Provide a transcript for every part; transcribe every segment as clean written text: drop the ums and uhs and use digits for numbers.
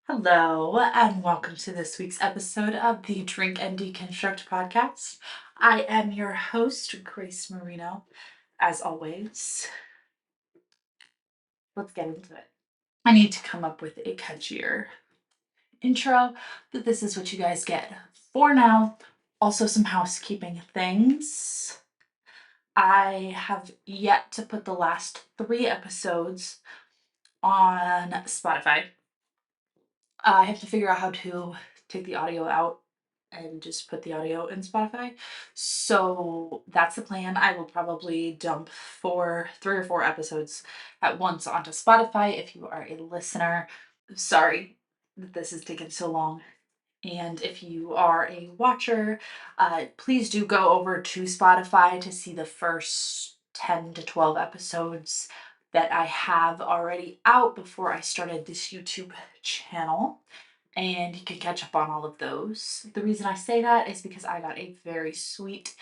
Hello, and welcome to this week's episode of the Drink and Deconstruct podcast. I am your host, Grace Marino. As always, let's get into it. I need to come up with a catchier intro, but this is what you guys get for now. Also, some housekeeping things. I have yet to put the last 3 episodes on Spotify. I have to figure out how to take the audio out and just put the audio in Spotify. So that's the plan. I will probably dump 3 or 4 episodes at once onto Spotify. If you are a listener, sorry that this has taken so long. And if you are a watcher, please do go over to Spotify to see the first 10 to 12 episodes that I have already out before I started this YouTube channel. And you can catch up on all of those. The reason I say that is because I got a very sweet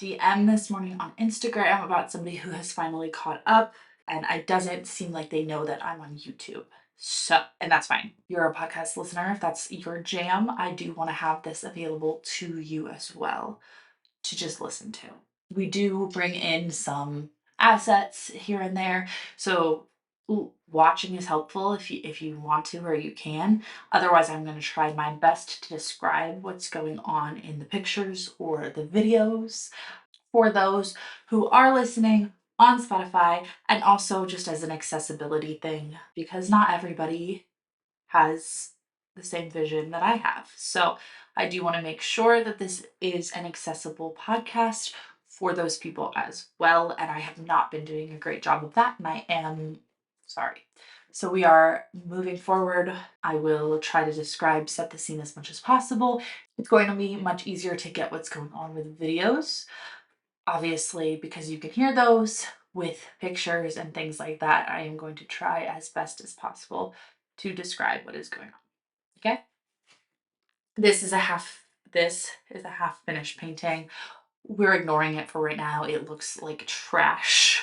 DM this morning on Instagram about somebody who has finally caught up, and it doesn't seem like they know that I'm on YouTube. So, and that's fine. You're a podcast listener. If that's your jam, I do want to have this available to you as well to just listen to. We do bring in some assets here and there. So watching is helpful if you want to or you can. Otherwise, I'm going to try my best to describe what's going on in the pictures or the videos for those who are listening on Spotify, and also just as an accessibility thing because not everybody has the same vision that I have. So I do want to make sure that this is an accessible podcast for those people as well. And I have not been doing a great job of that, and I am sorry. So we are moving forward. I will try to set the scene as much as possible. It's going to be much easier to get what's going on with videos, obviously, because you can hear those with pictures and things like that. I am going to try as best as possible to describe what is going on. Okay? This is a half finished painting. We're ignoring it for right now. It looks like trash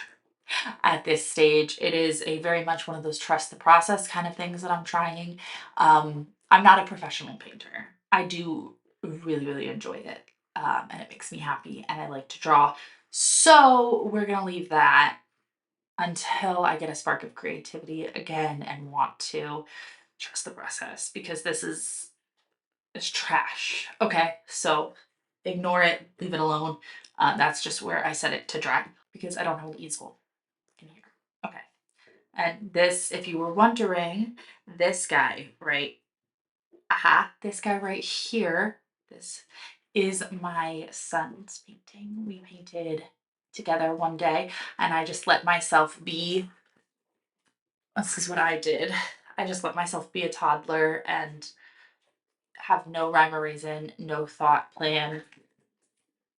at this stage. It is a very much one of those trust the process kind of things that I'm trying. I'm not a professional painter. I do really, really enjoy it. And it makes me happy, and I like to draw. So we're gonna leave that until I get a spark of creativity again and want to trust the process, because this is it's trash. Okay, so ignore it, leave it alone. That's just where I set it to dry because I don't have an easel in here. Okay, and this, if you were wondering, this guy this guy right here, this is my son's painting. We painted together one day, and I just let myself be. This is what I did. I just let myself be a toddler and have no rhyme or reason, no thought plan.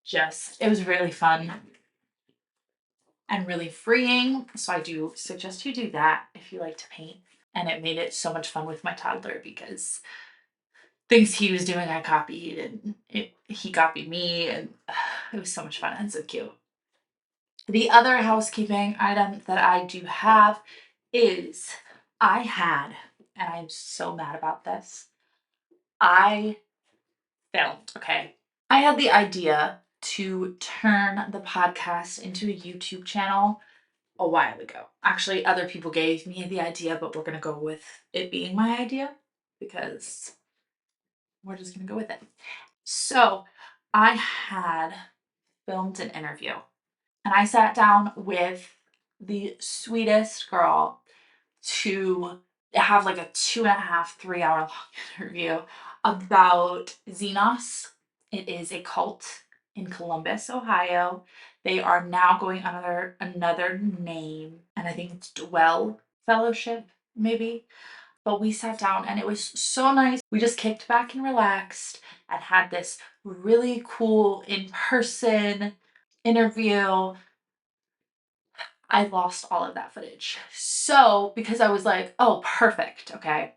Just, it was really fun and really freeing. So I do suggest you do that if you like to paint. And it made it so much fun with my toddler because things he was doing, I copied, and he copied me, and it was so much fun and so cute. The other housekeeping item that I do have is I had, and I'm so mad about this, I failed, okay? I had the idea to turn the podcast into a YouTube channel a while ago. Actually, other people gave me the idea, but we're going to go with it being my idea because we're just going to go with it. So, I had filmed an interview, and I sat down with the sweetest girl to have like a 2.5, 3 hour long interview about Xenos. It is a cult in Columbus, Ohio. They are now going under another name, and I think it's Dwell Fellowship, maybe. But we sat down and it was so nice. We just kicked back and relaxed and had this really cool in person interview. I lost all of that footage. So, because I was like, oh, perfect. Okay.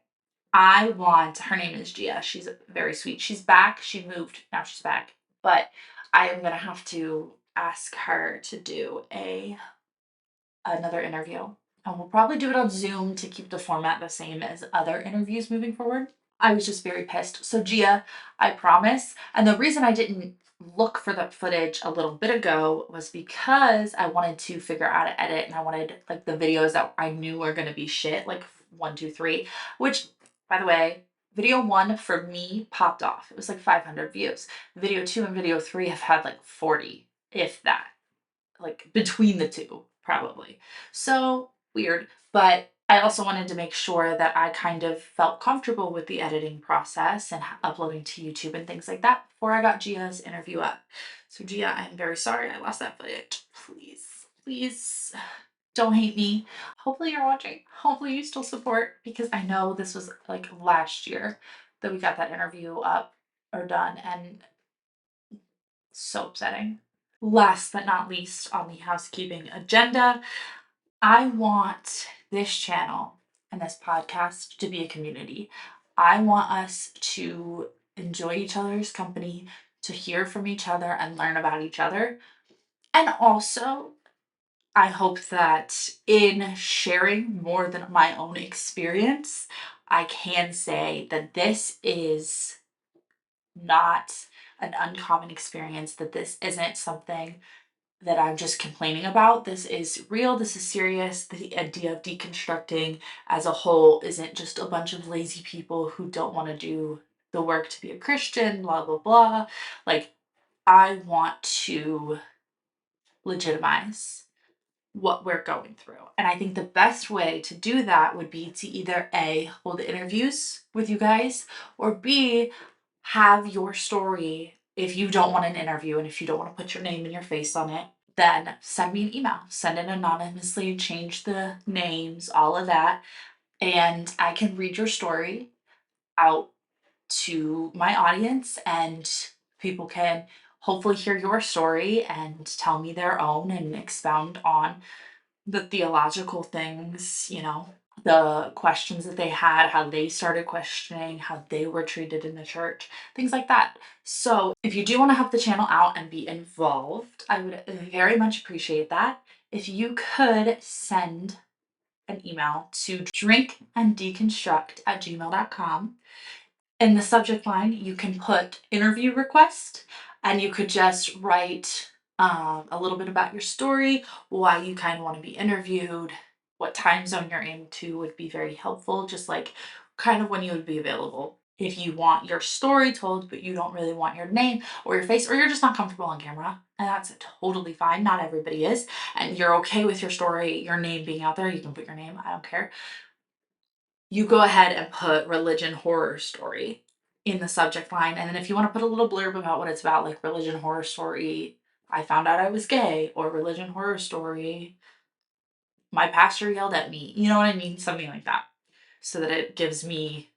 Her name is Gia. She's very sweet. She's back. She moved. Now she's back. But I am going to have to ask her to do another interview And we'll probably do it on Zoom to keep the format the same as other interviews moving forward. I was just very pissed. So Gia, I promise. And the reason I didn't look for the footage a little bit ago was because I wanted to figure out how to edit, and I wanted like the videos that I knew were gonna be shit, like one, two, three, which by the way, video one for me popped off. It was like 500 views. Video two and video three have had like 40, if that, like between the two, probably. So weird. But I also wanted to make sure that I kind of felt comfortable with the editing process and uploading to YouTube and things like that before I got Gia's interview up. So, Gia, I'm very sorry I lost that footage. Please, please don't hate me. Hopefully, you're watching. Hopefully, you still support, because I know this was like last year that we got that interview up or done, and so upsetting. Last but not least on the housekeeping agenda, I want this channel and this podcast to be a community. I want us to enjoy each other's company, to hear from each other and learn about each other. And also, I hope that in sharing more than my own experience, I can say that this is not an uncommon experience, that this isn't something that I'm just complaining about. This is real, this is serious. The idea of deconstructing as a whole isn't just a bunch of lazy people who don't want to do the work to be a Christian, blah, blah, blah. Like, I want to legitimize what we're going through. And I think the best way to do that would be to either A, hold interviews with you guys, or B, have your story. If you don't want an interview and if you don't want to put your name and your face on it, then send me an email. Send it anonymously, change the names, all of that. And I can read your story out to my audience, and people can hopefully hear your story and tell me their own and expound on the theological things, the questions that they had, how they started questioning, how they were treated in the church, things like that. So, if you do want to help the channel out and be involved, I would very much appreciate that. If you could send an email to drinkanddeconstruct@gmail.com. In the subject line, you can put interview request, and you could just write a little bit about your story, why you kind of want to be interviewed, what time zone you're into would be very helpful, just like kind of when you would be available. If you want your story told, but you don't really want your name or your face, or you're just not comfortable on camera, and that's totally fine. Not everybody is, and you're okay with your story, your name being out there, you can put your name, I don't care. You go ahead and put religion horror story in the subject line. And then if you want to put a little blurb about what it's about, like religion horror story, I found out I was gay, or religion horror story, my pastor yelled at me. You know what I mean? Something like that. So that it gives me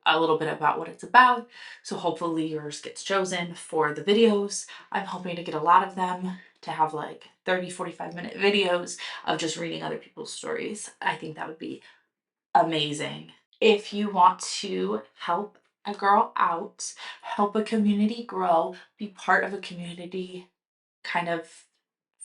a little bit about what it's about. So hopefully yours gets chosen for the videos. I'm hoping to get a lot of them to have like 30, 45-minute videos of just reading other people's stories. I think that would be amazing. If you want to help a girl out, help a community grow, be part of a community kind of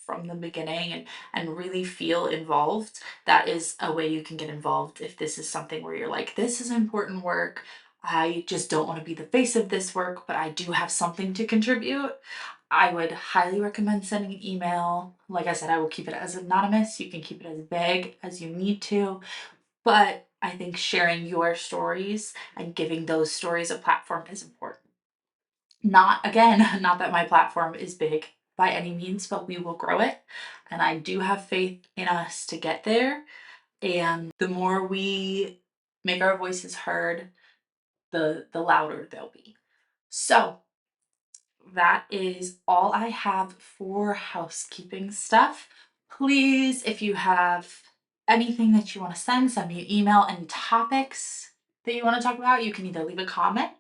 from the beginning, and really feel involved, that is a way you can get involved. If this is something where you're like, this is important work, I just don't want to be the face of this work, but I do have something to contribute, I would highly recommend sending an email. Like I said, I will keep it as anonymous. You can keep it as vague as you need to. But I think sharing your stories and giving those stories a platform is important. Not, again, not that my platform is big by any means, but we will grow it. And I do have faith in us to get there. And the more we make our voices heard, the louder they'll be. So that is all I have for housekeeping stuff. Please, if you have anything that you want to send me an email. Any topics that you want to talk about, you can either leave a comment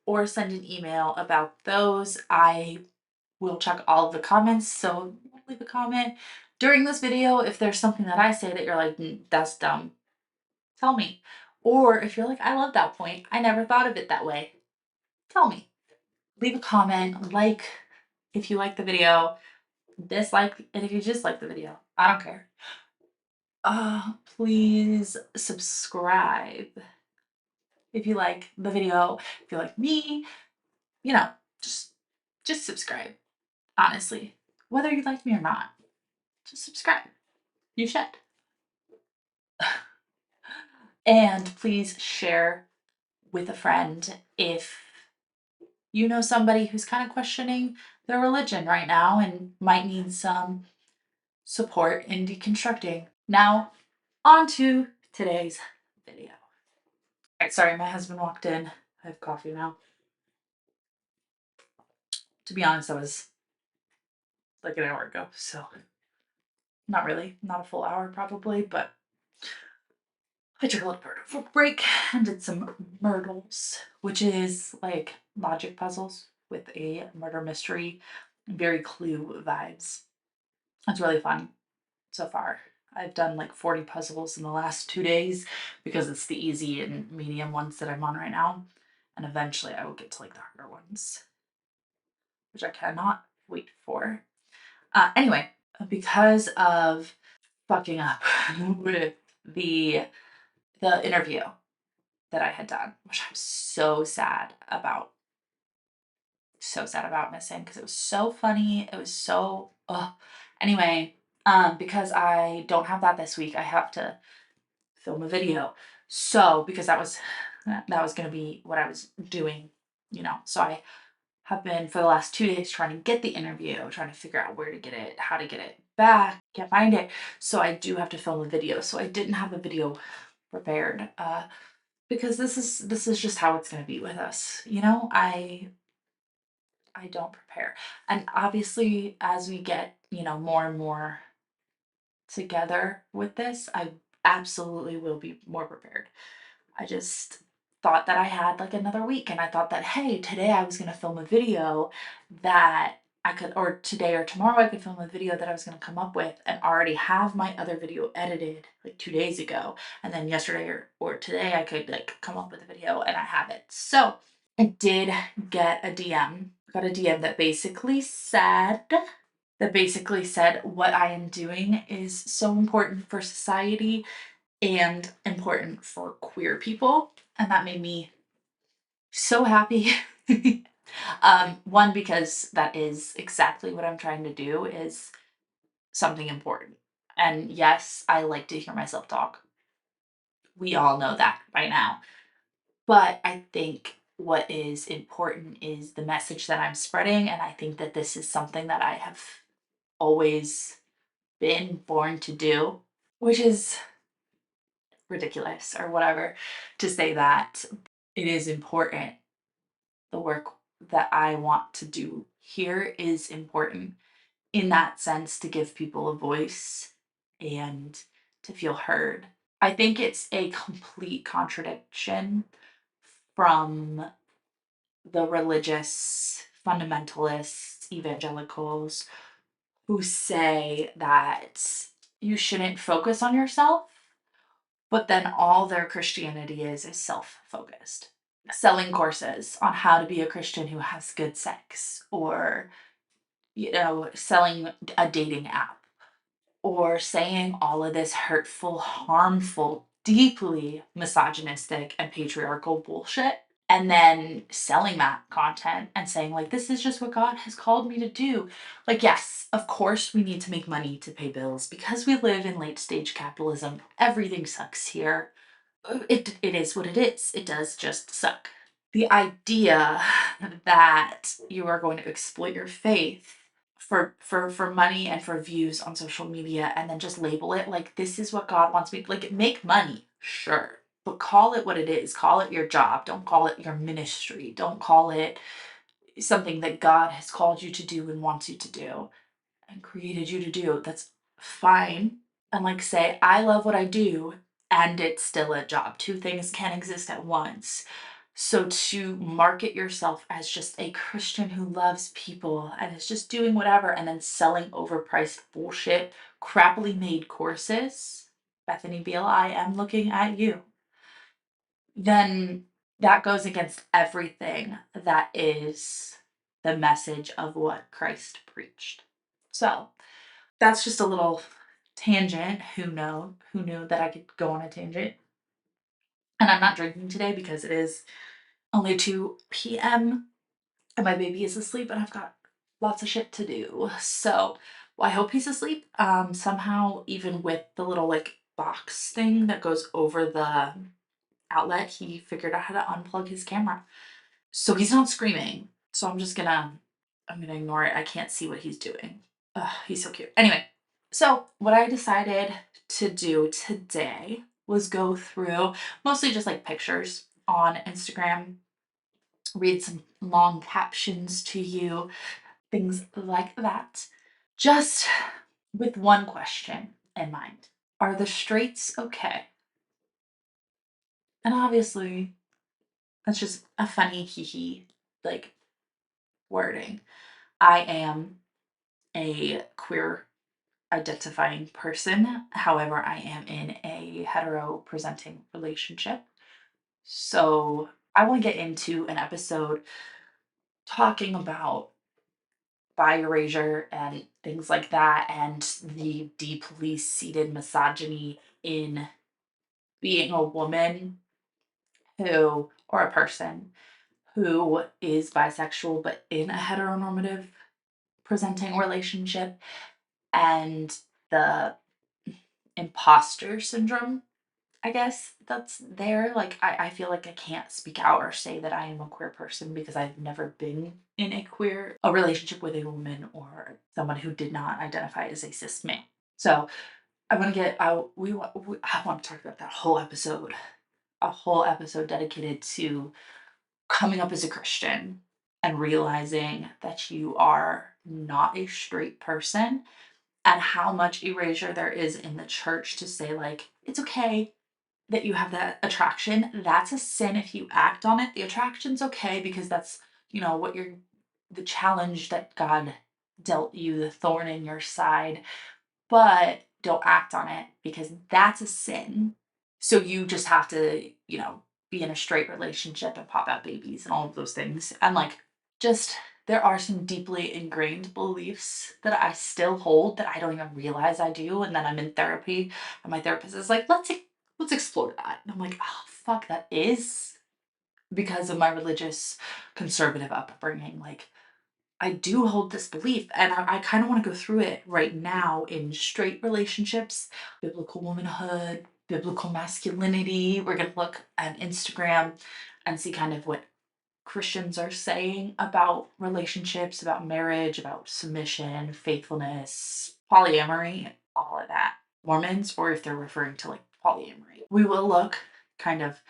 or send an email about those. I will check all of the comments, so leave a comment during this video. If there's something that I say that you're like, that's dumb, tell me. Or if you're like, I love that point, I never thought of it that way, tell me. Leave a comment, like if you like the video, dislike it if you dislike the video. I don't care. Please subscribe if you like the video, if you like me, you know, just just subscribe. Honestly, whether you like me or not, just subscribe. You should. And please share with a friend if you know somebody who's kind of questioning their religion right now and might need some support in deconstructing. Now, on to today's video. All right, sorry, my husband walked in. I have coffee now. To be honest, that was like an hour ago, so not really, not a full hour probably, but I took a little bit of a break and did some Myrtles, which is like logic puzzles with a murder mystery, very Clue vibes. It's really fun so far. I've done like 40 puzzles in the last 2 days because it's the easy and medium ones that I'm on right now. And eventually I will get to like the harder ones, which I cannot wait for. Anyway, because of fucking up with the interview that I had done, which I'm so sad about missing because it was so funny. It was so anyway, because I don't have that this week, I have to film a video. So because that was gonna be what I was doing, So I have been for the last 2 days trying to get the interview, trying to figure out where to get it, how to get it back, can't find it. So I do have to film a video. So I didn't have a video prepared. Because this is just how it's gonna be with us. I don't prepare. And obviously as we get, more and more together with this, I absolutely will be more prepared. I just thought that I had like another week and I thought that, hey, today I was going to film a video that I could, or today or tomorrow I could film a video that I was going to come up with and already have my other video edited like 2 days ago. And then yesterday or today I could like come up with a video and I have it. So I did get a DM, got a DM that basically said what I am doing is so important for society and important for queer people. And that made me so happy. One, because that is exactly what I'm trying to do is something important. And yes, I like to hear myself talk. We all know that by now. But I think what is important is the message that I'm spreading. And I think that this is something that I have always been born to do, which is ridiculous or whatever to say that. It is important. The work that I want to do here is important in that sense to give people a voice and to feel heard. I think it's a complete contradiction from the religious fundamentalists, evangelicals, who say that you shouldn't focus on yourself, but then all their Christianity is self focused. Selling courses on how to be a Christian who has good sex, or, selling a dating app, or saying all of this hurtful, harmful, deeply misogynistic and patriarchal bullshit, and then selling that content and saying, like, this is just what God has called me to do. Like, yes, of course, we need to make money to pay bills because we live in late stage capitalism. Everything sucks here. It is what it is. It does just suck. The idea that you are going to exploit your faith for money and for views on social media and then just label it like this is what God wants me, like, make money, sure, but call it what it is. Call it your job. Don't call it your ministry. Don't call it something that God has called you to do and wants you to do and created you to do. That's fine. And like say, I love what I do and it's still a job. Two things can't exist at once. So to market yourself as just a Christian who loves people and is just doing whatever and then selling overpriced bullshit, crappily made courses, Bethany Beal, I am looking at you. Then that goes against everything that is the message of what Christ preached. So that's just a little tangent. Who knew that I could go on a tangent? And I'm not drinking today because it is only 2 p.m. and my baby is asleep and I've got lots of shit to do. So, well, I hope he's asleep. Somehow, even with the little like box thing that goes over the outlet, he figured out how to unplug his camera. So he's not screaming. So I'm gonna ignore it. I can't see what he's doing. Ugh, he's so cute. Anyway, so what I decided to do today was go through mostly just like pictures on Instagram, read some long captions to you, things like that. Just with one question in mind. Are the straights okay? And obviously, that's just a funny hee hee like wording. I am a queer identifying person. However, I am in a hetero presenting relationship. So I want to get into an episode talking about bi erasure and things like that, and the deeply seated misogyny in being a woman who, or a person who is bisexual but in a heteronormative presenting relationship, and the imposter syndrome, I guess, that's there. Like, I feel like I can't speak out or say that I am a queer person because I've never been in a relationship with a woman or someone who did not identify as a cis male. So I want to get out. I want to talk about that whole episode, a whole episode dedicated to coming up as a Christian and realizing that you are not a straight person, and how much erasure there is in the church to say, like, it's okay that you have that attraction. That's a sin if you act on it. The attraction's okay because that's, what you're, the challenge that God dealt you, the thorn in your side, but don't act on it because that's a sin. So you just have to, be in a straight relationship and pop out babies and all of those things. And like, just there are some deeply ingrained beliefs that I still hold that I don't even realize I do. And then I'm in therapy and my therapist is like, let's explore that. And I'm like, oh fuck, that is because of my religious conservative upbringing. Like, I do hold this belief, and I kind of want to go through it right now in straight relationships, biblical womanhood, biblical masculinity. We're going to look at Instagram and see kind of what Christians are saying about relationships, about marriage, about submission, faithfulness, polyamory, all of that. Mormons, or if they're referring to like polyamory. We will look kind of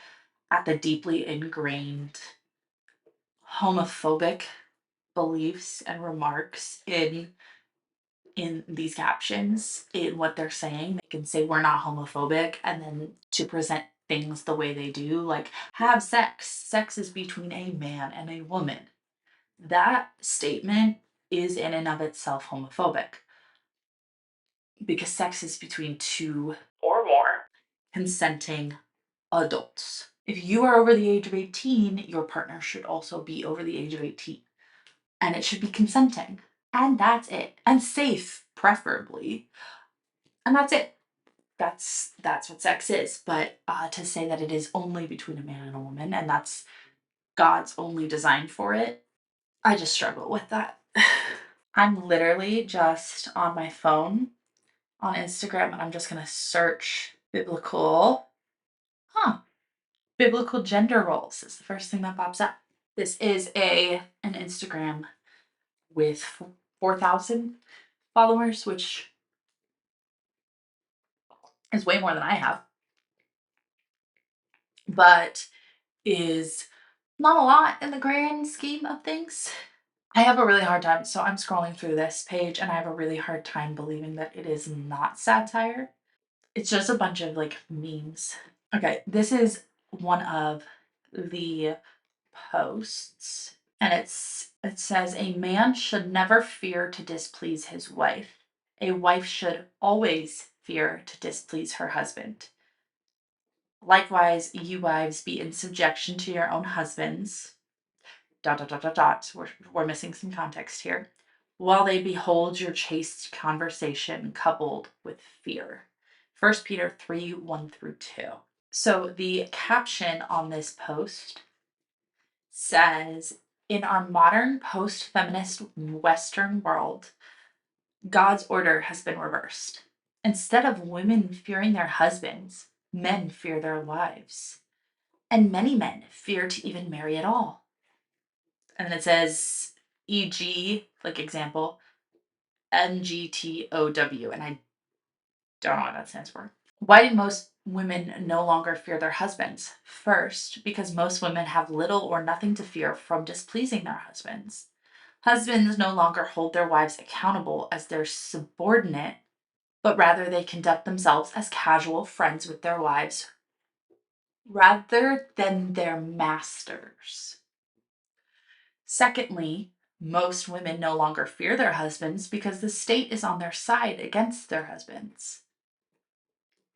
at the deeply ingrained homophobic beliefs and remarks in these captions, in what they're saying. They can say we're not homophobic and then to present things the way they do, like have sex. Sex is between a man and a woman. That statement is in and of itself homophobic because sex is between two or more consenting adults. If you are over the age of 18, your partner should also be over the age of 18, and it should be consenting. And that's it. And safe, preferably. And that's it. That's what sex is. But to say that it is only between a man and a woman, and that's God's only design for it, I just struggle with that. I'm literally just on my phone on Instagram, and I'm just gonna search biblical gender roles is the first thing that pops up. This is an Instagram with 4,000 followers, which is way more than I have, but is not a lot in the grand scheme of things. I have a really hard time. So I'm scrolling through this page and I have a really hard time believing that it is not satire. It's just a bunch of like memes. Okay, this is one of the posts, and it says a man should never fear to displease his wife. A wife should always fear to displease her husband. Likewise, you wives, be in subjection to your own husbands. Dot dot dot dot dot. We're missing some context here. while they behold your chaste conversation coupled with fear. 1 Peter 3 1 through 2. So the caption on this post says, in our modern post feminist Western world, God's order has been reversed. Instead of women fearing their husbands, men fear their wives. And many men fear to even marry at all. And then it says, e.g., like example, NGTOW. And I don't know what that stands for. Why do most women no longer fear their husbands? First, because most women have little or nothing to fear from displeasing their husbands. Husbands no longer hold their wives accountable as their subordinate, but rather they conduct themselves as casual friends with their wives rather than their masters. Secondly, most women no longer fear their husbands because the state is on their side against their husbands.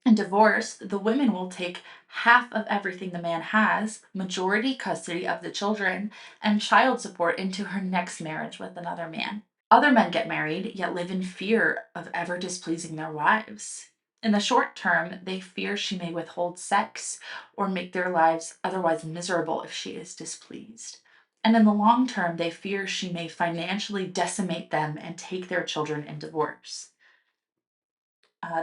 In divorce, the women will take half of everything the man has, majority custody of the children, and child support into her next marriage with another man. Other men get married, yet live in fear of ever displeasing their wives. In the short term, they fear she may withhold sex or make their lives otherwise miserable if she is displeased. And in the long term, they fear she may financially decimate them and take their children in divorce.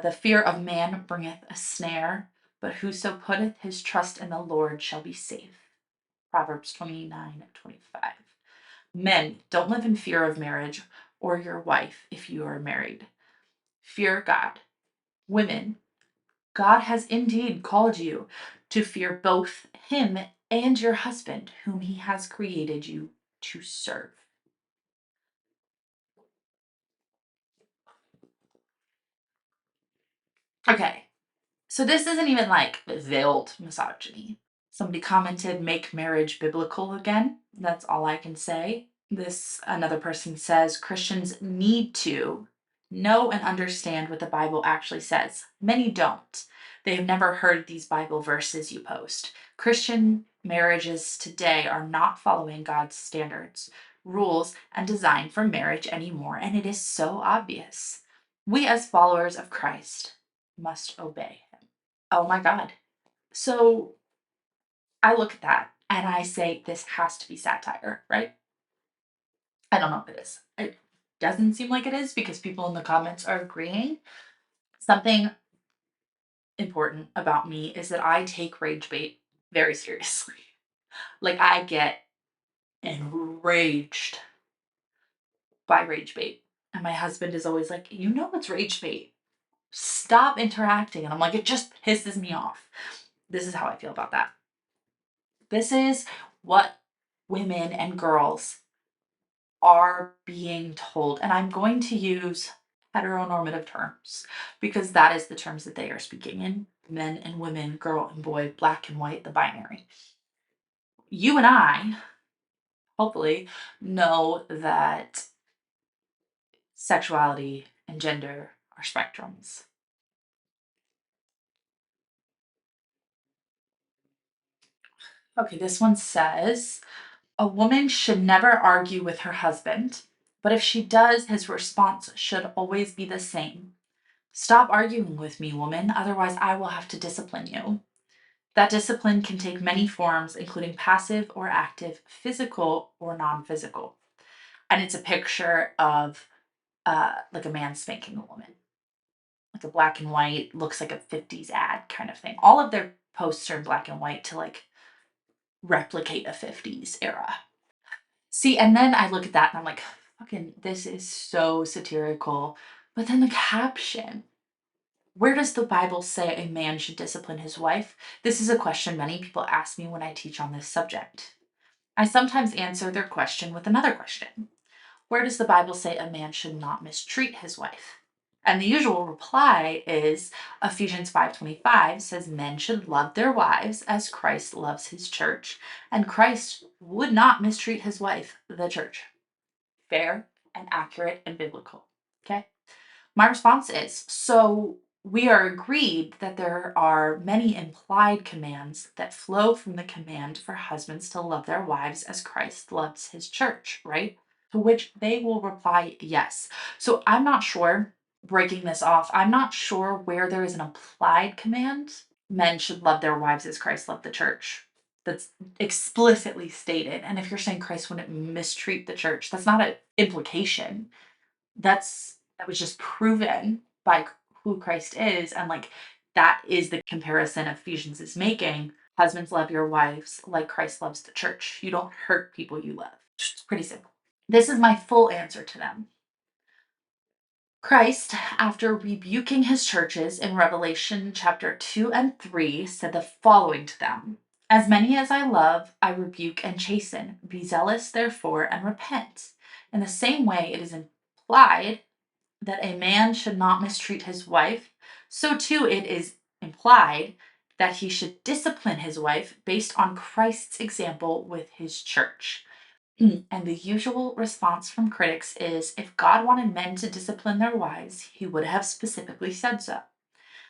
The fear of man bringeth a snare, but whoso putteth his trust in the Lord shall be safe. Proverbs 29:25. Men, don't live in fear of marriage or your wife if you are married. Fear God. Women, God has indeed called you to fear both him and your husband, whom he has created you to serve. Okay, so this isn't even like veiled misogyny. Somebody commented, make marriage biblical again. That's all I can say. Another person says, Christians need to know and understand what the Bible actually says. Many don't. They have never heard these Bible verses you post. Christian marriages today are not following God's standards, rules, and design for marriage anymore, and it is so obvious. We, as followers of Christ, must obey him. Oh my God. So I look at that and I say, this has to be satire, right? I don't know if it is. It doesn't seem like it is because people in the comments are agreeing. Something important about me is that I take rage bait very seriously. Like, I get enraged by rage bait. And my husband is always like, you know it's rage bait. Stop interacting. And I'm like, it just pisses me off. This is how I feel about that. This is what women and girls are being told, and I'm going to use heteronormative terms because that is the terms that they are speaking in: men and women, girl and boy, black and white, the binary. You and I, hopefully, know that sexuality and gender are spectrums. Okay, this one says a woman should never argue with her husband, but if she does, his response should always be the same. Stop arguing with me, woman, otherwise I will have to discipline you. That discipline can take many forms, including passive or active, physical or non physical. And it's a picture of like a man spanking a woman, like a black and white, looks like a 50s ad kind of thing. All of their posts are in black and white to like replicate a 50s era. See, and then I look at that and I'm like, fucking, this is so satirical. But then the caption, where does the Bible say a man should discipline his wife? This is a question many people ask me when I teach on this subject. I sometimes answer their question with another question. Where does the Bible say a man should not mistreat his wife? And the usual reply is Ephesians 5:25 says men should love their wives as Christ loves his church, and Christ would not mistreat his wife, the church. Fair and accurate and biblical. Okay? My response is, so we are agreed that there are many implied commands that flow from the command for husbands to love their wives as Christ loves his church, right? To which they will reply yes. So I'm not sure, breaking this off, I'm not sure where there is an implied command. Men should love their wives as Christ loved the church. That's explicitly stated. And if you're saying Christ wouldn't mistreat the church, that's not an implication. That was just proven by who Christ is. And like that is the comparison Ephesians is making. Husbands, love your wives like Christ loves the church. You don't hurt people you love. It's pretty simple. This is my full answer to them. Christ, after rebuking his churches in Revelation chapter 2 and 3, said the following to them: As many as I love, I rebuke and chasten. Be zealous, therefore, and repent. In the same way, it is implied that a man should not mistreat his wife, so too it is implied that he should discipline his wife based on Christ's example with his church. And the usual response from critics is if God wanted men to discipline their wives, he would have specifically said so.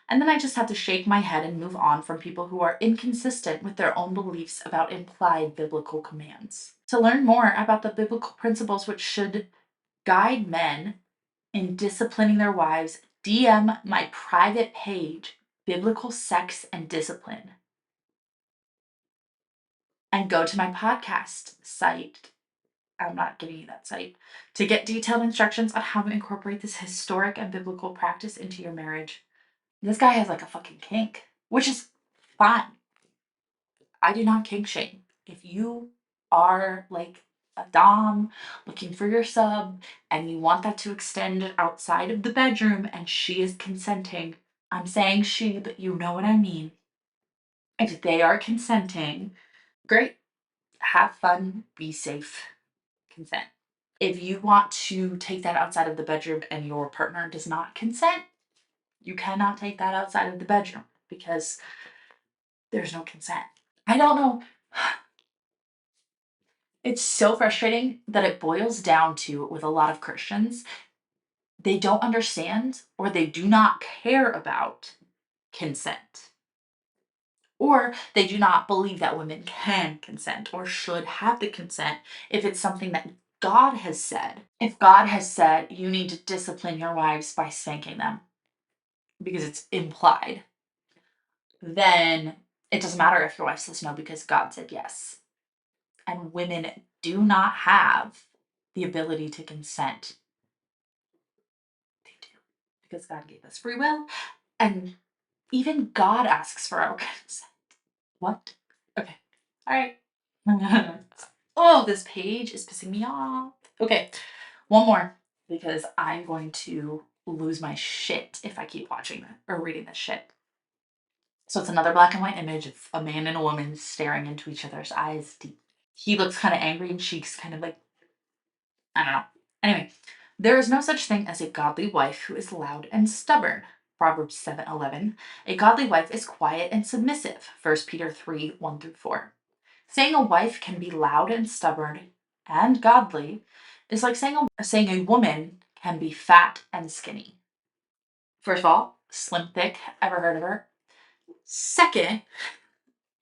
And then I just have to shake my head and move on from people who are inconsistent with their own beliefs about implied biblical commands. To learn more about the biblical principles which should guide men in disciplining their wives, DM my private page, Biblical Sex and Discipline, and go to my podcast site. I'm not giving you that site to get detailed instructions on how to incorporate this historic and biblical practice into your marriage. This guy has like a fucking kink, which is fine. I do not kink shame. If you are like a dom looking for your sub and you want that to extend outside of the bedroom and she is consenting, I'm saying she, but you know what I mean. If they are consenting, great. Have fun, be safe, consent. If you want to take that outside of the bedroom and your partner does not consent, you cannot take that outside of the bedroom because there's no consent. I don't know. It's so frustrating that it boils down to, with a lot of Christians, they don't understand or they do not care about consent. Or they do not believe that women can consent or should have the consent if it's something that God has said. If God has said you need to discipline your wives by spanking them because it's implied, then it doesn't matter if your wife says no because God said yes. And women do not have the ability to consent. They do because God gave us free will, and even God asks for our consent. What? Okay. All right. Oh, this page is pissing me off. Okay, one more because I'm going to lose my shit if I keep watching that or reading this shit. So it's another black and white image of a man and a woman staring into each other's eyes deep. He looks kind of angry and she's kind of like, I don't know. Anyway, there is no such thing as a godly wife who is loud and stubborn. Proverbs 7:11. A godly wife is quiet and submissive. 1 Peter 3:1-4. Saying a wife can be loud and stubborn and godly is like saying a woman can be fat and skinny. First of all, slim thick, ever heard of her? Second,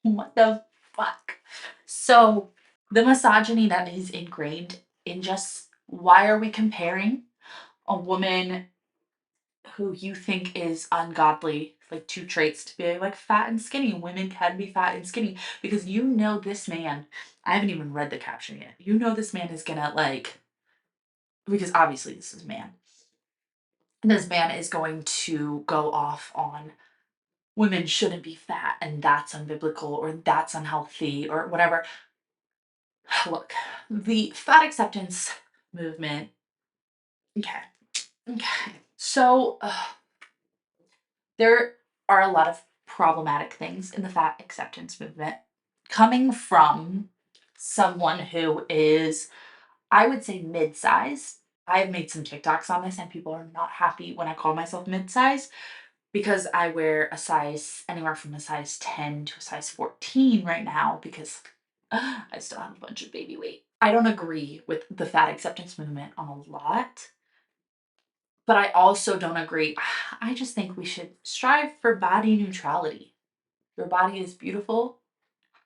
what the fuck? So, the misogyny that is ingrained in just why are we comparing a woman who you think is ungodly, like two traits to be like fat and skinny? Women can be fat and skinny because you know this man. I haven't even read the caption yet. You know this man is gonna like, because obviously this is a man. This man is going to go off on women shouldn't be fat and that's unbiblical or that's unhealthy or whatever. Look, the fat acceptance movement. Okay. Okay. So there are a lot of problematic things in the fat acceptance movement coming from someone who is, I would say, mid-size. I've made some TikToks on this and people are not happy when I call myself mid-size because I wear a size anywhere from a size 10 to a size 14 right now because I still have a bunch of baby weight. I don't agree with the fat acceptance movement on a lot, but I also don't agree. I just think we should strive for body neutrality. Your body is beautiful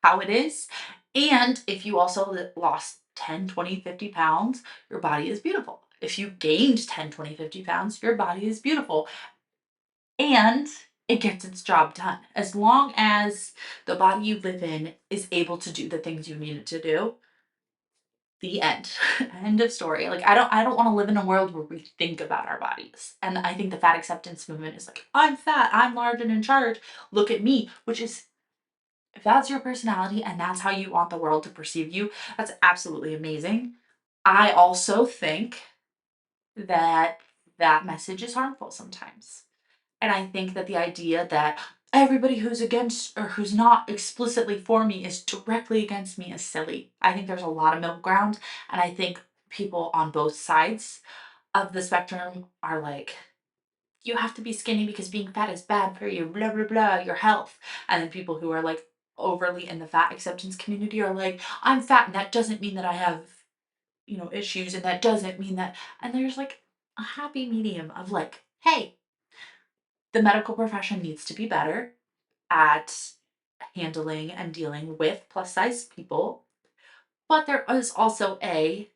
how it is. And if you also lost 10, 20, 50 pounds, your body is beautiful. If you gained 10, 20, 50 pounds, your body is beautiful. And it gets its job done. As long as the body you live in is able to do the things you need it to do, the end. End of story. Like I don't want to live in a world where we think about our bodies. And I think the fat acceptance movement is like, I'm fat, I'm large and in charge. Look at me, which is if that's your personality and that's how you want the world to perceive you, that's absolutely amazing. I also think that that message is harmful sometimes. And I think that the idea that everybody who's against or who's not explicitly for me is directly against me is silly. I think there's a lot of middle ground. And I think people on both sides of the spectrum are like, you have to be skinny because being fat is bad for you, blah, blah, blah, your health. And then people who are like overly in the fat acceptance community are like, I'm fat and that doesn't mean that I have, issues and that doesn't mean that. And there's like a happy medium of like, hey, the medical profession needs to be better at handling and dealing with plus size people, but there is also a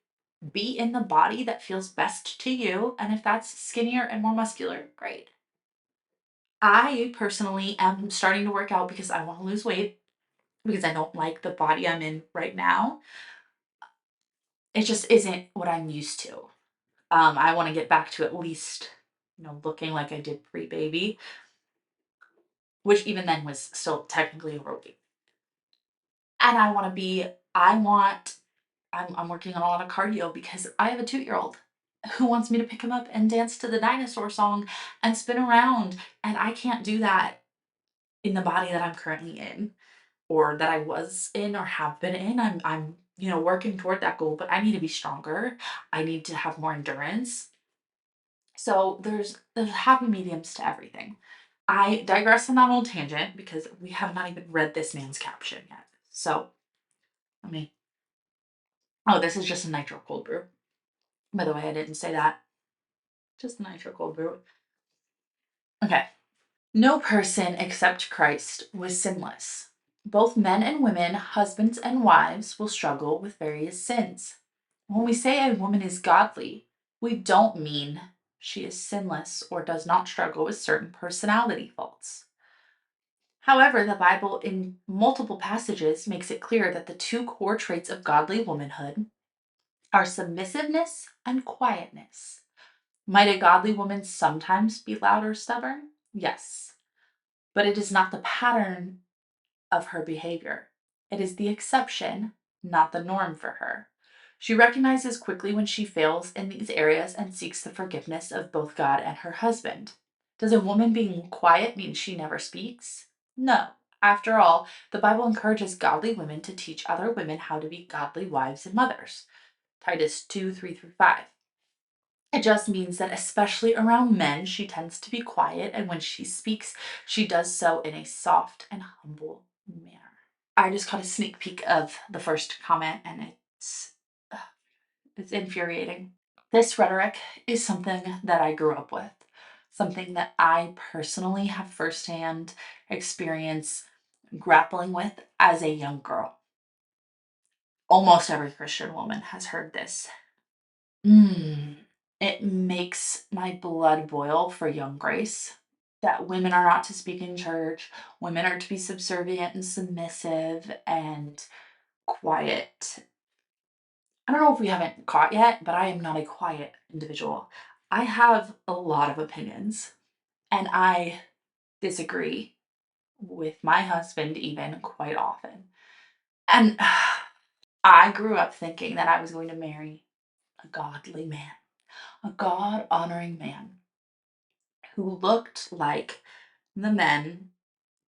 be in the body that feels best to you. And if that's skinnier and more muscular, great. I personally am starting to work out because I want to lose weight because I don't like the body I'm in right now. It just isn't what I'm used to. I want to get back to at least, looking like I did pre baby, which even then was still technically overweight. And I'm working on a lot of cardio because I have a 2-year-old who wants me to pick him up and dance to the dinosaur song and spin around. And I can't do that in the body that I'm currently in or that I was in or have been in. I'm working toward that goal, but I need to be stronger. I need to have more endurance. So there's happy mediums to everything. I digress on that old tangent because we have not even read this man's caption yet. So let me. Oh, this is just a nitro cold brew. By the way, I didn't say that. Just a nitro cold brew. Okay. No person except Christ was sinless. Both men and women, husbands and wives, will struggle with various sins. When we say a woman is godly, we don't mean she is sinless or does not struggle with certain personality faults. However, the Bible in multiple passages makes it clear that the two core traits of godly womanhood are submissiveness and quietness. Might a godly woman sometimes be loud or stubborn? Yes, but it is not the pattern of her behavior. It is the exception, not the norm for her. She recognizes quickly when she fails in these areas and seeks the forgiveness of both God and her husband. Does a woman being quiet mean she never speaks? No. After all, the Bible encourages godly women to teach other women how to be godly wives and mothers. Titus 2 3 through 5. It just means that, especially around men, she tends to be quiet, and when she speaks, she does so in a soft and humble manner. I just caught a sneak peek of the first comment, and it's infuriating. This rhetoric is something that I grew up with, something that I personally have firsthand experience grappling with as a young girl. Almost every Christian woman has heard this. It makes my blood boil for young Grace that women are not to speak in church, women are to be subservient and submissive and quiet. I don't know if we haven't caught yet, but I am not a quiet individual. I have a lot of opinions and I disagree with my husband even quite often. And I grew up thinking that I was going to marry a godly man, a God honoring man who looked like the men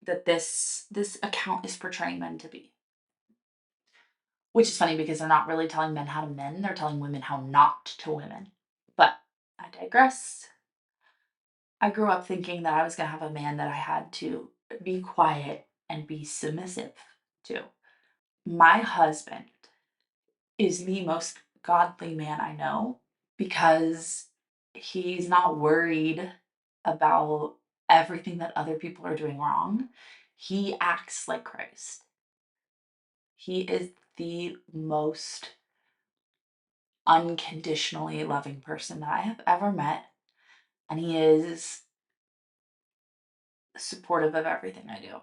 that this account is portraying men to be. Which is funny because they're not really telling men how to men, they're telling women how not to women. But I digress. I grew up thinking that I was going to have a man that I had to be quiet and be submissive to. My husband is the most godly man I know because he's not worried about everything that other people are doing wrong. He acts like Christ. He is the most unconditionally loving person that I have ever met. And he is supportive of everything I do.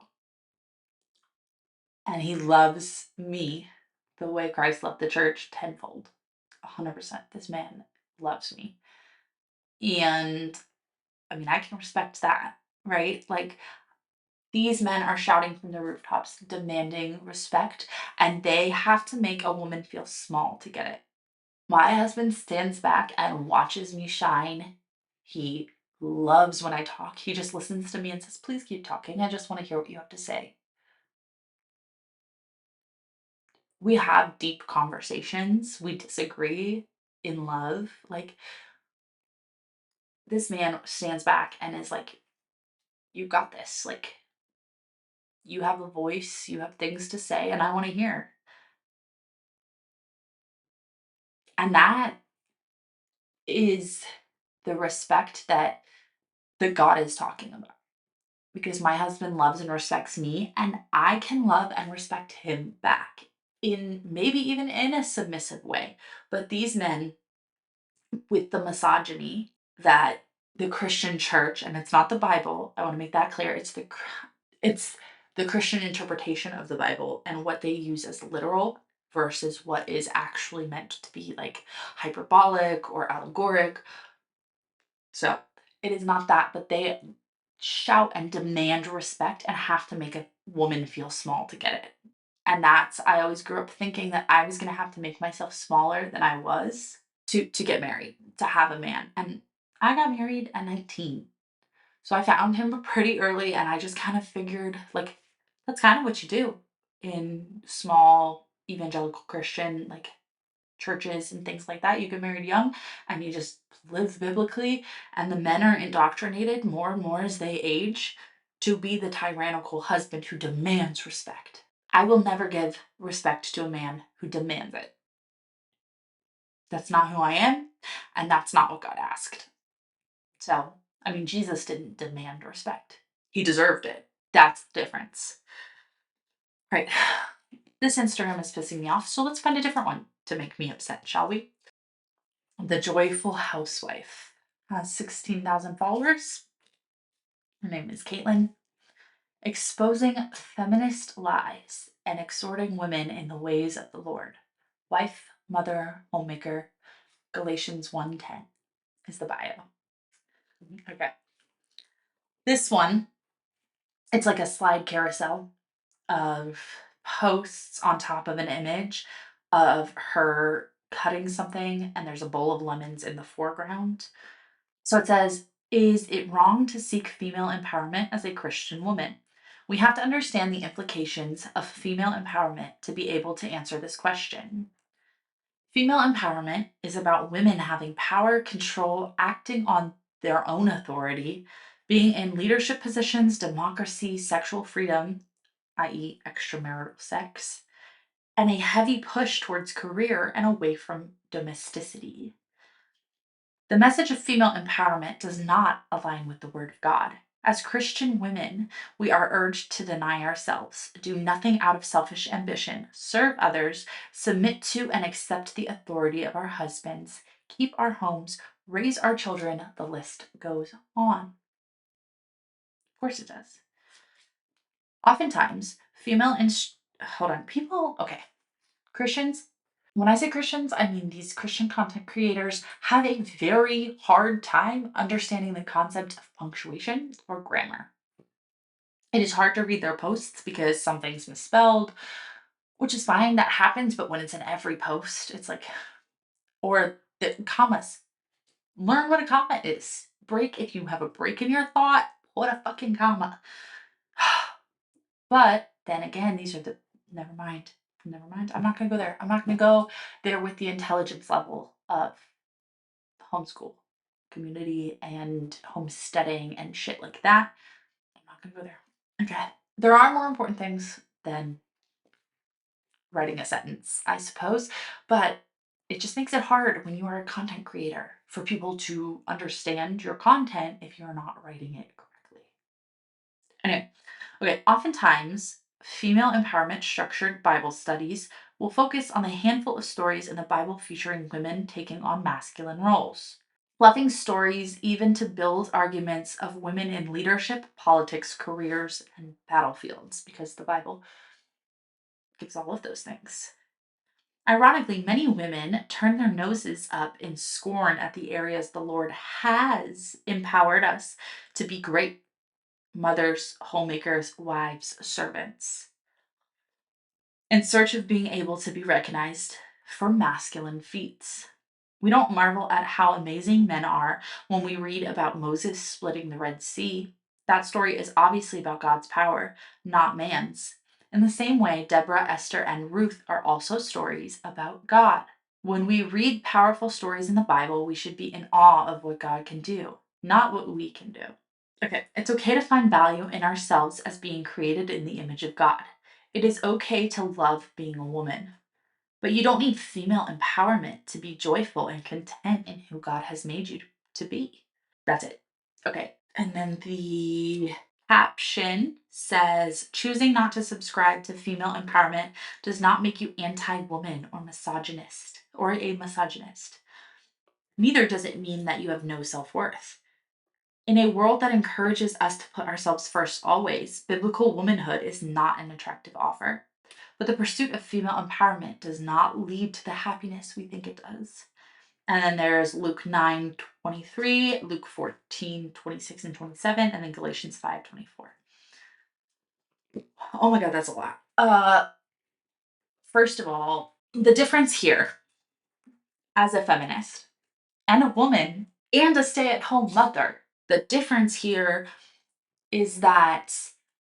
And he loves me the way Christ loved the church tenfold. 100%. This man loves me. And I mean, I can respect that, right? Like, these men are shouting from the rooftops, demanding respect, and they have to make a woman feel small to get it. My husband stands back and watches me shine. He loves when I talk. He just listens to me and says, "Please keep talking. I just want to hear what you have to say." We have deep conversations. We disagree in love. Like, this man stands back and is like, "You got this. Like, you have a voice, you have things to say, and I want to hear." And that is the respect that the God is talking about. Because my husband loves and respects me, and I can love and respect him back in maybe even in a submissive way. But these men with the misogyny that the Christian church, and it's not the Bible, I want to make that clear, it's the Christian interpretation of the Bible and what they use as literal versus what is actually meant to be like hyperbolic or allegoric. So it is not that, but they shout and demand respect and have to make a woman feel small to get it. And that's, I always grew up thinking that I was going to have to make myself smaller than I was to get married, to have a man. And I got married at 19. So I found him pretty early and I just kind of figured like that's kind of what you do in small evangelical Christian like churches and things like that. You get married young and you just live biblically, and the men are indoctrinated more and more as they age to be the tyrannical husband who demands respect. I will never give respect to a man who demands it. That's not who I am, and that's not what God asked. So, I mean, Jesus didn't demand respect, he deserved it. That's the difference. Right. This Instagram is pissing me off, so let's find a different one to make me upset, shall we? The Joyful Housewife has 16,000 followers. Her name is Caitlin. Exposing feminist lies and exhorting women in the ways of the Lord. Wife, mother, homemaker. Galatians 1:10 is the bio. Okay. This one, it's like a slide carousel of posts on top of an image of her cutting something, and there's a bowl of lemons in the foreground. So it says, "Is it wrong to seek female empowerment as a Christian woman? We have to understand the implications of female empowerment to be able to answer this question. Female empowerment is about women having power, control, acting on their own authority, being in leadership positions, democracy, sexual freedom, i.e., extramarital sex, and a heavy push towards career and away from domesticity. The message of female empowerment does not align with the Word of God. As Christian women, we are urged to deny ourselves, do nothing out of selfish ambition, serve others, submit to and accept the authority of our husbands, keep our homes, raise our children. The list goes on. Of course it does. Oftentimes, Christians, when I say Christians, I mean these Christian content creators have a very hard time understanding the concept of punctuation or grammar. It is hard to read their posts because something's misspelled, which is fine, that happens, but when it's in every post, it's like, or the commas. Learn what a comma is. Break, if you have a break in your thought, put a fucking comma. But then again, these are the, never mind. Never mind. I'm not going to go there. I'm not going to go there with the intelligence level of homeschool community and homesteading and shit like that. I'm not going to go there. Okay. There are more important things than writing a sentence, I suppose, but it just makes it hard when you are a content creator for people to understand your content if you're not writing it correctly. Anyway, okay, oftentimes female empowerment structured Bible studies we'll focus on the handful of stories in the Bible featuring women taking on masculine roles. Fluffing stories even to build arguments of women in leadership, politics, careers, and battlefields, because the Bible gives all of those things. Ironically, many women turn their noses up in scorn at the areas the Lord has empowered us to be great mothers, homemakers, wives, servants, in search of being able to be recognized for masculine feats. We don't marvel at how amazing men are when we read about Moses splitting the Red Sea. That story is obviously about God's power, not man's. In the same way, Deborah, Esther, and Ruth are also stories about God. When we read powerful stories in the Bible, we should be in awe of what God can do, not what we can do. Okay, it's okay to find value in ourselves as being created in the image of God. It is okay to love being a woman. But you don't need female empowerment to be joyful and content in who God has made you to be. That's it. Okay. And then the caption says choosing not to subscribe to female empowerment does not make you anti woman or misogynist or a misogynist. Neither does it mean that you have no self worth. In a world that encourages us to put ourselves first always, biblical womanhood is not an attractive offer. But the pursuit of female empowerment does not lead to the happiness we think it does. And then there's Luke 9:23, Luke 14:26 and 27, and then Galatians 5:24. Oh my God, that's a lot. First of all, the difference here as a feminist and a woman and a stay-at-home mother, the difference here is that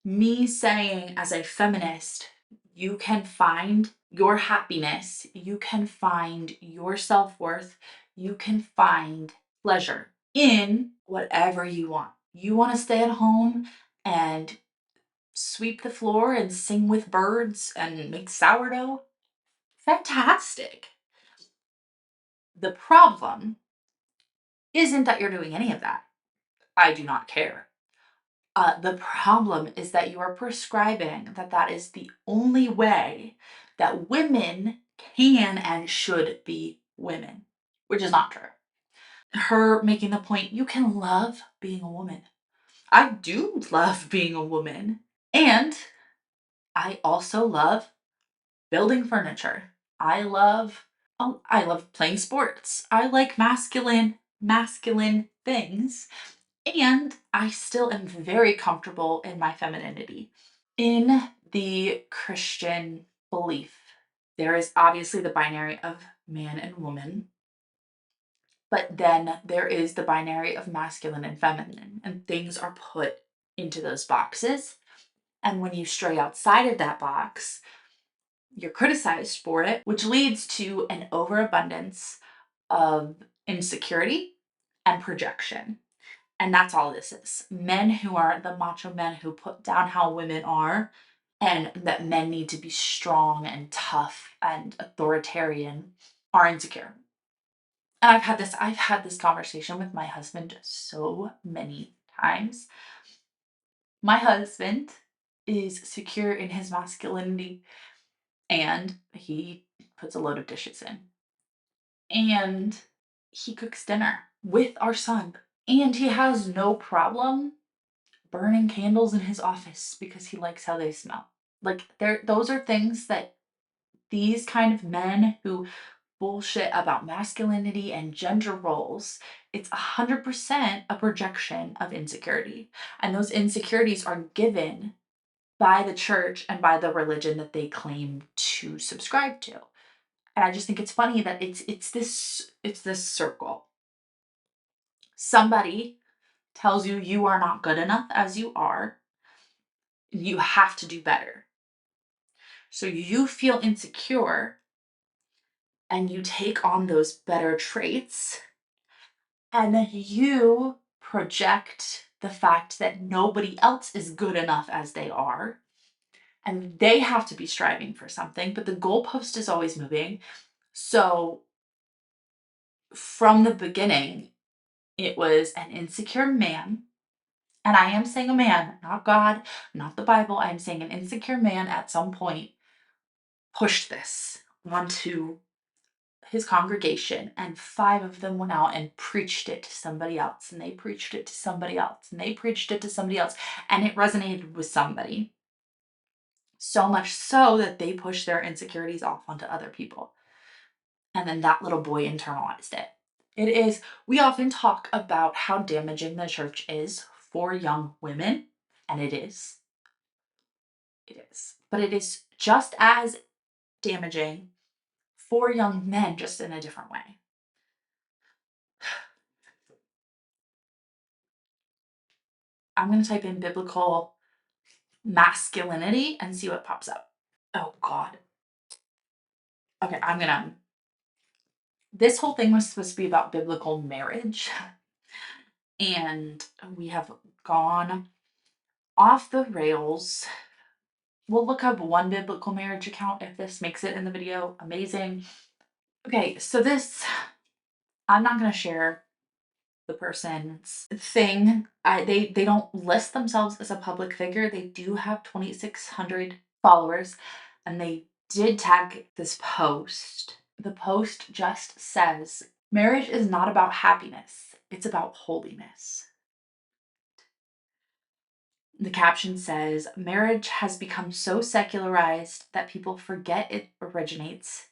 me saying as a feminist, you can find your happiness, you can find your self worth, you can find pleasure in whatever you want. You want to stay at home and sweep the floor and sing with birds and make sourdough? Fantastic. The problem isn't that you're doing any of that. I do not care. The problem is that you are prescribing that that is the only way that women can and should be women, which is not true. Her making the point, you can love being a woman. I do love being a woman. And I also love building furniture. I love playing sports. I like masculine things. And I still am very comfortable in my femininity. In the Christian belief, there is obviously the binary of man and woman, but then there is the binary of masculine and feminine, and things are put into those boxes. And when you stray outside of that box, you're criticized for it, which leads to an overabundance of insecurity and projection. And that's all this is. Men who are the macho men who put down how women are, and that men need to be strong and tough and authoritarian, are insecure. And I've had this conversation with my husband so many times. My husband is secure in his masculinity and he puts a load of dishes in. And he cooks dinner with our son. And he has no problem burning candles in his office because he likes how they smell. Like those are things that these kind of men who bullshit about masculinity and gender roles, it's 100% a projection of insecurity. And those insecurities are given by the church and by the religion that they claim to subscribe to. And I just think it's funny that it's this circle. Somebody tells you you are not good enough as you are. You have to do better. So you feel insecure and you take on those better traits and then you project the fact that nobody else is good enough as they are and they have to be striving for something, but the goalpost is always moving. So from the beginning, it was an insecure man. And I am saying a man, not God, not the Bible. I'm saying an insecure man at some point pushed this onto his congregation, and 5 of them went out and preached it to somebody else, and they preached it to somebody else, and they preached it to somebody else, and it resonated with somebody. So much so that they pushed their insecurities off onto other people. And then that little boy internalized it. It is, we often talk about how damaging the church is for young women, and it is. It is. But it is just as damaging for young men, just in a different way. I'm going to type in biblical masculinity and see what pops up. Oh, God. Okay, this whole thing was supposed to be about biblical marriage, and we have gone off the rails. We'll look up one biblical marriage account if this makes it in the video. Amazing. Okay, so I'm not going to share the person's thing. They don't list themselves as a public figure. They do have 2,600 followers, and they did tag this post. The post just says, "Marriage is not about happiness, it's about holiness." The caption says, "Marriage has become so secularized that people forget it originates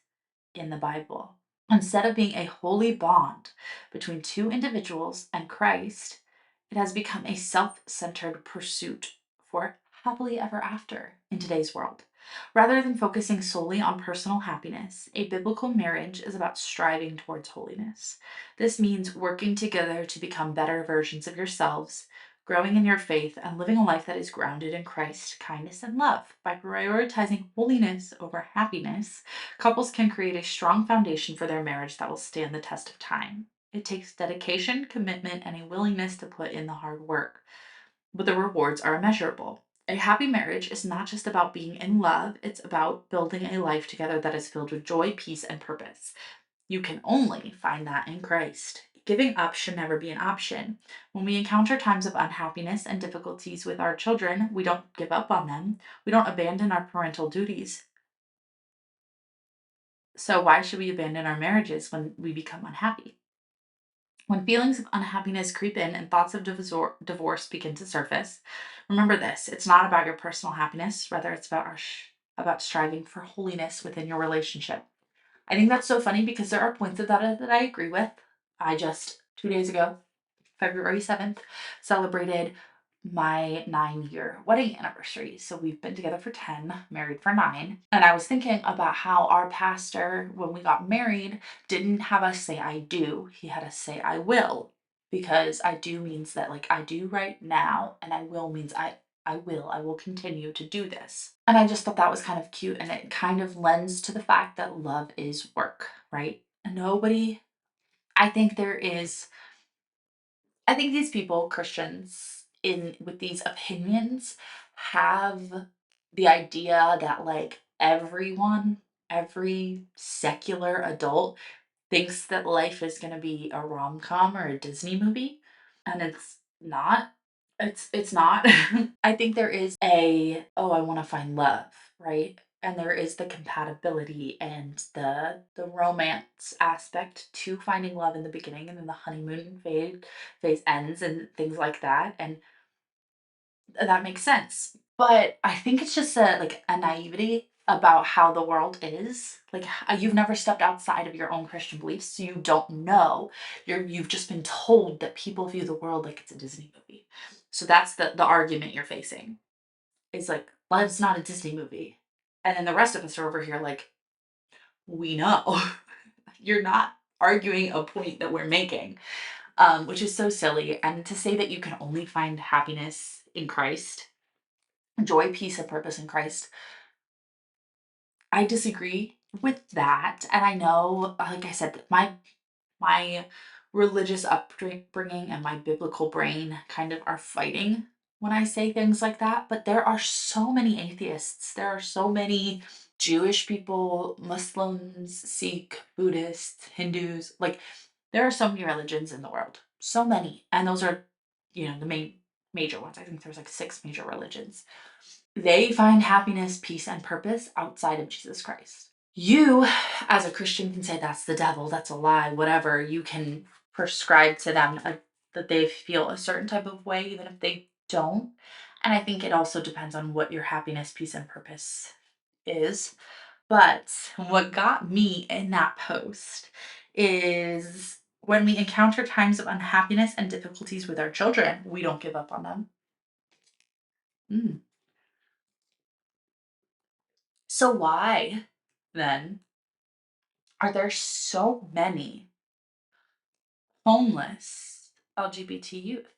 in the Bible. Instead of being a holy bond between two individuals and Christ, it has become a self centered pursuit for happily ever after in today's world. Rather than focusing solely on personal happiness, a biblical marriage is about striving towards holiness. This means working together to become better versions of yourselves, growing in your faith, and living a life that is grounded in Christ, kindness, and love. By prioritizing holiness over happiness, couples can create a strong foundation for their marriage that will stand the test of time. It takes dedication, commitment, and a willingness to put in the hard work, but the rewards are immeasurable. A happy marriage is not just about being in love, it's about building a life together that is filled with joy, peace, and purpose. You can only find that in Christ. Giving up should never be an option. When we encounter times of unhappiness and difficulties with our children, we don't give up on them. We don't abandon our parental duties. So, why should we abandon our marriages when we become unhappy? When feelings of unhappiness creep in and thoughts of divorce begin to surface, remember this: it's not about your personal happiness, rather, it's about striving for holiness within your relationship. I think that's so funny because there are points of that I agree with. I just, 2 days ago, February 7th, celebrated my 9-year wedding anniversary. So we've been together for 10, married for 9. And I was thinking about how our pastor, when we got married, didn't have us say I do. He had us say I will. Because I do means that, like, I do right now, and I will means I will continue to do this. And I just thought that was kind of cute, and it kind of lends to the fact that love is work, right? And nobody, I think there is I think these people, Christians, in with these opinions, have the idea that, like, every secular adult thinks that life is going to be a rom-com or a Disney movie, and it's not. It's not. I think there is a, oh, I want to find love, right? And there is the compatibility and the romance aspect to finding love in the beginning, and then the honeymoon phase ends and things like that. And that makes sense. But I think it's just a naivety about how the world is. Like, you've never stepped outside of your own Christian beliefs, so you don't know. You've just been told that people view the world like it's a Disney movie. So that's the argument you're facing. Is like, love's not a Disney movie. And then the rest of us are over here like, we know. You're not arguing a point that we're making, which is so silly. And to say that you can only find happiness in Christ, joy, peace, and purpose in Christ, I disagree with that. And I know, like I said, that my religious upbringing and my biblical brain kind of are fighting when I say things like that. But there are so many atheists. There are so many Jewish people, Muslims, Sikh, Buddhists, Hindus. Like, there are so many religions in the world. So many. And those are, the major ones. I think there's like 6 major religions. They find happiness, peace, and purpose outside of Jesus Christ. You, as a Christian, can say that's the devil, that's a lie, whatever. You can prescribe to them that they feel a certain type of way, even if they don't. And I think it also depends on what your happiness, peace, and purpose is. But what got me in that post is when we encounter times of unhappiness and difficulties with our children, we don't give up on them. Mm. So, why then are there so many homeless LGBT youth?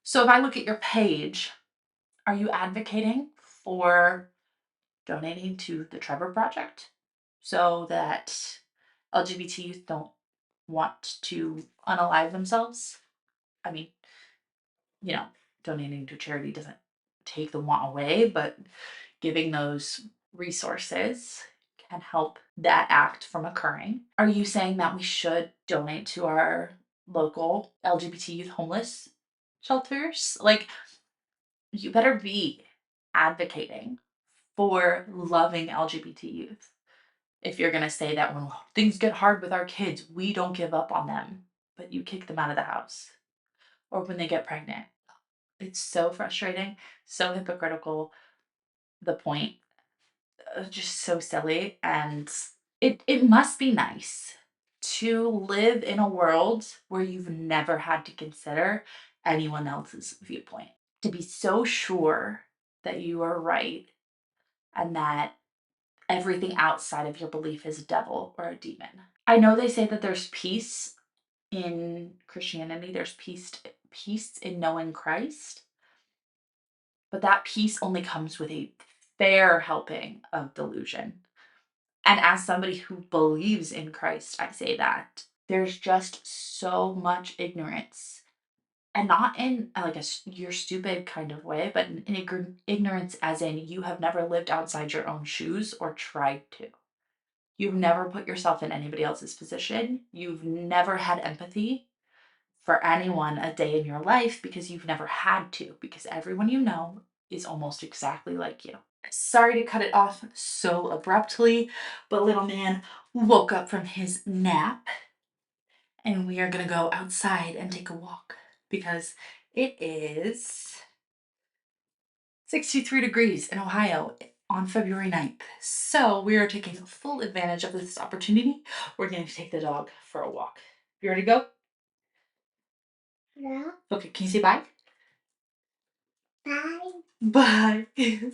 So, if I look at your page, are you advocating for donating to the Trevor Project so that LGBT youth don't want to unalive themselves? I mean, you know, donating to charity doesn't take the want away, but giving those resources can help that act from occurring. Are you saying that we should donate to our local LGBT youth homeless shelters? Like, you better be advocating for loving LGBT youth. If you're going to say that when things get hard with our kids, we don't give up on them, but you kick them out of the house, or when they get pregnant. It's so frustrating, so hypocritical. The point, just so silly, and it must be nice to live in a world where you've never had to consider anyone else's viewpoint. To be so sure that you are right and that everything outside of your belief is a devil or a demon. I know they say that there's peace in Christianity, there's peace in knowing Christ, but that peace only comes with a fair helping of delusion. And as somebody who believes in Christ, I say that there's just so much ignorance. And not in like you're stupid kind of way, but in ignorance as in you have never lived outside your own shoes or tried to. You've never put yourself in anybody else's position. You've never had empathy for anyone a day in your life because you've never had to, because everyone you know is almost exactly like you. Sorry to cut it off so abruptly, but little man woke up from his nap and we are going to go outside and take a walk because it is 63 degrees in Ohio on February 9th. So we are taking full advantage of this opportunity. We're going to take the dog for a walk. You ready to go? Yeah. Okay, can you say bye? Bye. Bye.